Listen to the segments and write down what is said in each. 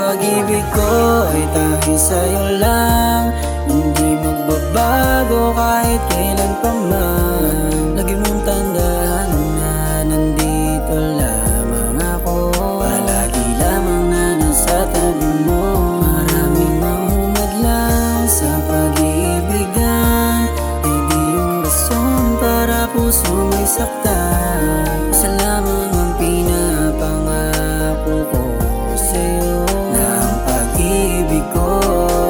pag-ibig ko ay tanging sa'yo lang. Hindi magbabago kahit kailan pa man. Lagi mong tandaan na nandito lamang ako. Palagi lamang na nasa tabi mo. Maraming mahumadlang sa pag-iibigan, ay di yung rason para puso may saktan. Isa lamang ang pinapangako ko sa'yo, na ang pag-ibig ko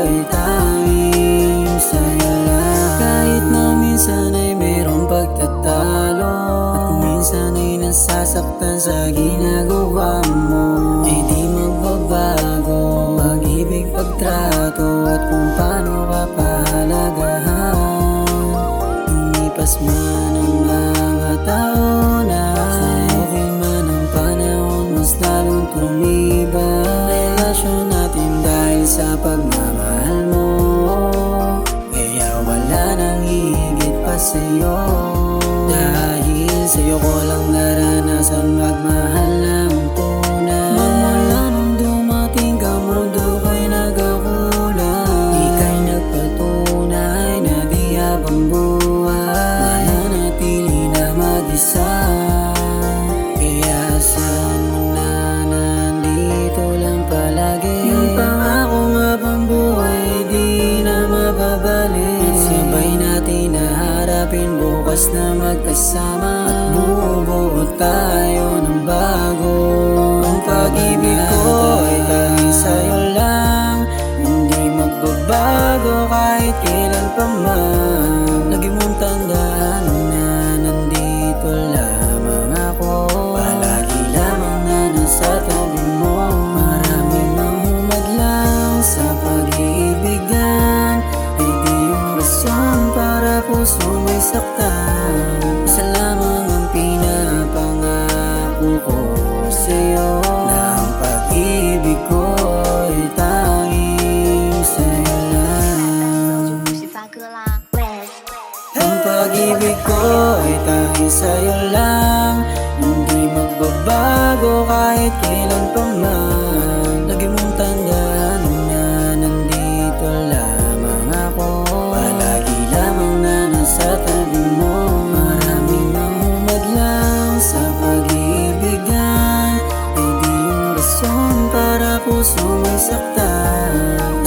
ay tanging sa'yo lang. Kahit na minsan ay mayroong pagtatalo, at kung minsan ay nasasaktan sa ginagawa mo, ay di magbabago pag-ibig, pagtrato, at kung paano ka pahalagahan. Lumipas man ang mga taon na okay man ang panahon, mas lalong tumibay relasyon natin dahil sa pagmamahal mo. Kaya wala nang higit pa sa'yo, dahil sa'yo ko lang naranasan magmahal ng tunay. Magmula nung dumating ka, mundo ko'y nagkakulang. Ika'y nagpatunay na di habang buhay mananatili na mag-isa. Kaya saan mo na nandito lang palagi. Yung pangako habang buhay di na mababalik, at sabay natin naharapin bukas na magkasama, at bubuo tayo ng bago. Ang pag-ibig ko ay tanging sa'yo lang. Hindi magbabago kahit kailan pa man. Lagi mong tandaan na nandito lamang ako. Palagi lamang na nasa tabi mo. Maraming mahumadlang sa pag-iibigan, ay di yung rason para puso may saktan. Isa lamang ang pinapangako ko sa'yo, na ang pag-ibig ko ay tanging sa'yo lang. 是发哥啦。 Ang pag-ibig ko ay tanging sa'yo lang. Hindi magbabago kahit kailan pa man. Lagi mong tandaan na nandito lamang ako. Palagi lamang na nasa tabi mo. Maraming mahumadlang sa pag-iibigan, ay di yung rason para puso may saktan.